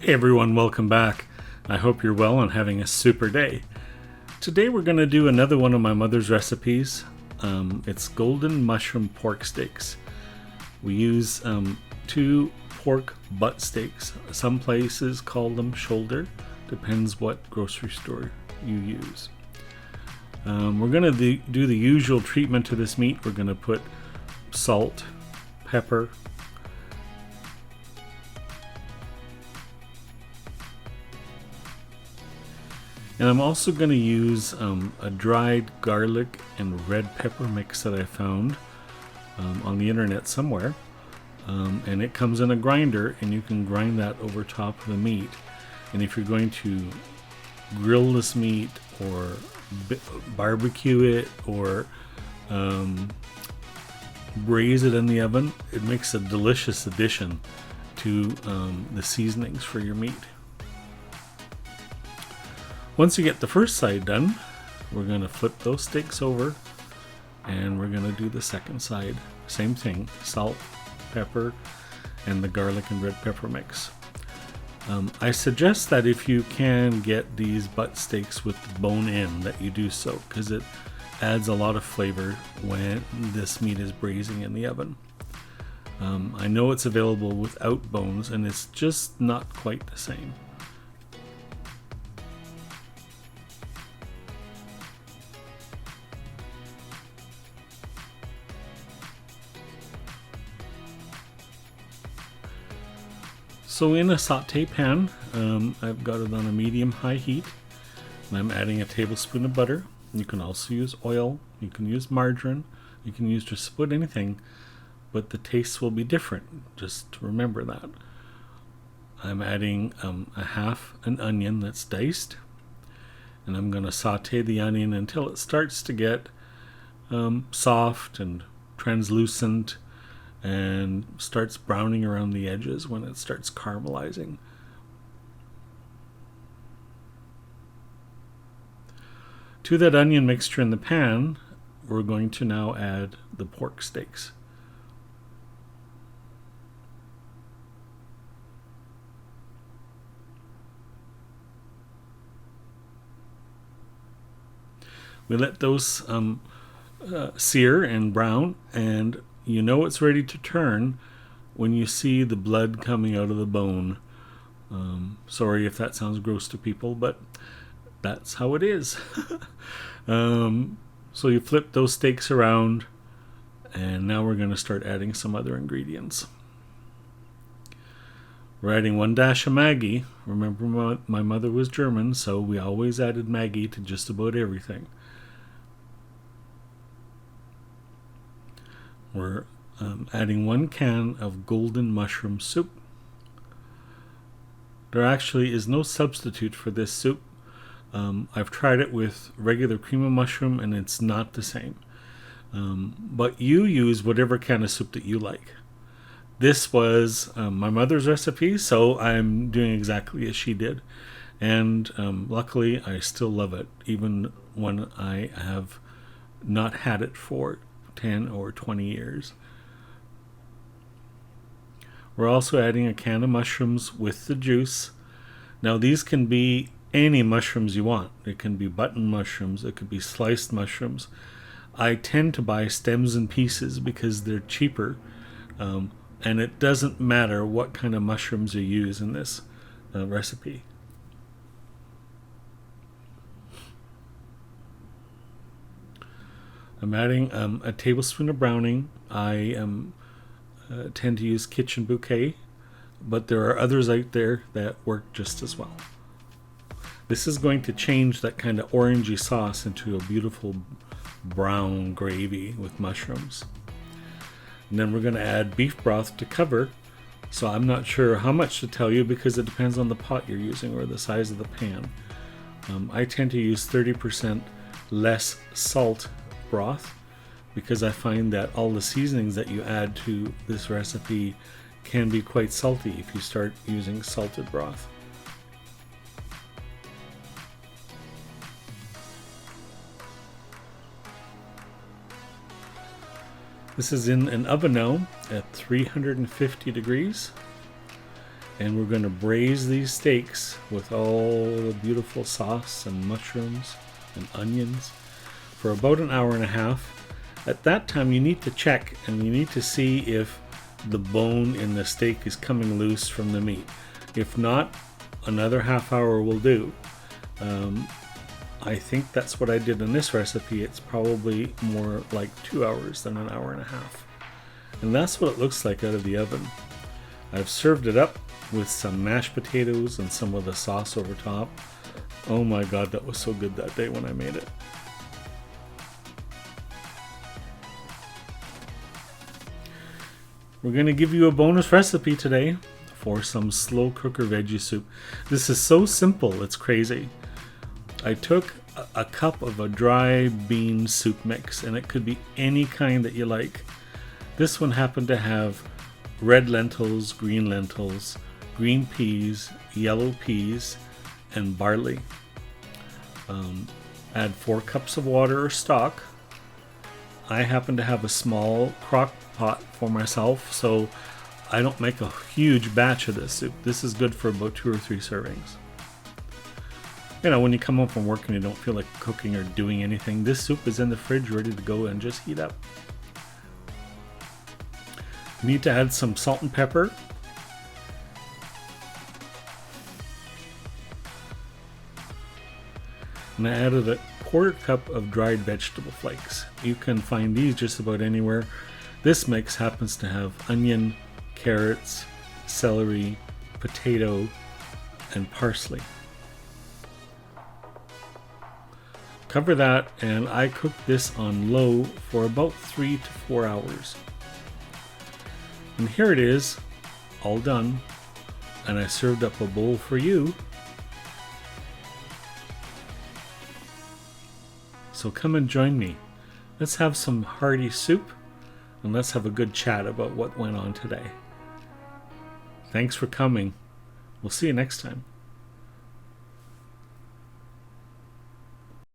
Hey everyone, welcome back. I hope you're well and having a super day. Today we're going to do another one of my mother's recipes. It's golden mushroom pork steaks. We use 2 pork butt steaks. Some places call them shoulder. Depends what grocery store you use. We're going to do the usual treatment to this meat. We're going to put salt, pepper, and I'm also going to use a dried garlic and red pepper mix that I found on the internet somewhere. And it comes in a grinder, and you can grind that over top of the meat. And if you're going to grill this meat or barbecue it or braise it in the oven, it makes a delicious addition to the seasonings for your meat. Once you get the first side done, we're going to flip those steaks over and we're going to do the second side. Same thing, salt, pepper, and the garlic and red pepper mix. I suggest that if you can get these butt steaks with the bone in, that you do so, because it adds a lot of flavor when this meat is braising in the oven. I know it's available without bones, and it's just not quite the same. So in a saute pan, I've got it on a medium-high heat, and I'm adding a tablespoon of butter. You can also use oil, you can use margarine, you can use just about anything, but the tastes will be different. Just remember that. I'm adding a half an onion that's diced, and I'm going to saute the onion until it starts to get soft and translucent, and starts browning around the edges when it starts caramelizing. To that onion mixture in the pan, we're going to now add the pork steaks. We let those sear and brown, and you know it's ready to turn when you see the blood coming out of the bone. Sorry if that sounds gross to people, but that's how it is. So you flip those steaks around, and now we're going to start adding some other ingredients. We're adding 1 dash of Maggi. Remember, my mother was German, so we always added Maggi to just about everything. We're adding 1 can of golden mushroom soup. There actually is no substitute for this soup. I've tried it with regular cream of mushroom, and it's not the same. But you use whatever kind of soup that you like. This was my mother's recipe, so I'm doing exactly as she did. And luckily, I still love it, even when I have not had it for 10 or 20 years. We're also adding a can of mushrooms with the juice. Now these can be any mushrooms you want. It can be button mushrooms, it could be sliced mushrooms. I tend to buy stems and pieces because they're cheaper, and it doesn't matter what kind of mushrooms you use in this recipe. I'm adding a tablespoon of browning. I tend to use Kitchen Bouquet, but there are others out there that work just as well. This is going to change that kind of orangey sauce into a beautiful brown gravy with mushrooms. And then we're going to add beef broth to cover. So I'm not sure how much to tell you because it depends on the pot you're using or the size of the pan. I tend to use 30% less salt broth because I find that all the seasonings that you add to this recipe can be quite salty if you start using salted broth. This is in an oven now at 350 degrees, And we're going to braise these steaks with all the beautiful sauce and mushrooms and onions for about an hour and a half. At that time, you need to check and you need to see if the bone in the steak is coming loose from the meat. If not, another half hour will do. I think that's what I did in this recipe. It's probably more like 2 hours than an hour and a half. And that's what it looks like out of the oven. I've served it up with some mashed potatoes and some of the sauce over top. Oh my god, that was so good that day when I made it. We're going to give you a bonus recipe today for some slow cooker veggie soup. This is so simple, it's crazy. I took a cup of a dry bean soup mix, and it could be any kind that you like. This one happened to have red lentils, green peas, yellow peas, and barley. Add 4 cups of water or stock. I happen to have a small crock pot for myself, so I don't make a huge batch of this soup. This is good for about 2 or 3 servings. You know, when you come home from work and you don't feel like cooking or doing anything, this soup is in the fridge ready to go and just heat up. You need to add some salt and pepper. And I added a 1/4 cup of dried vegetable flakes. You can find these just about anywhere. This mix happens to have onion, carrots, celery, potato, and parsley. Cover that, and I cooked this on low for about 3 to 4 hours. And here it is, all done, and I served up a bowl for you. So come and join me. Let's have some hearty soup, and let's have a good chat about what went on today. Thanks for coming. We'll see you next time.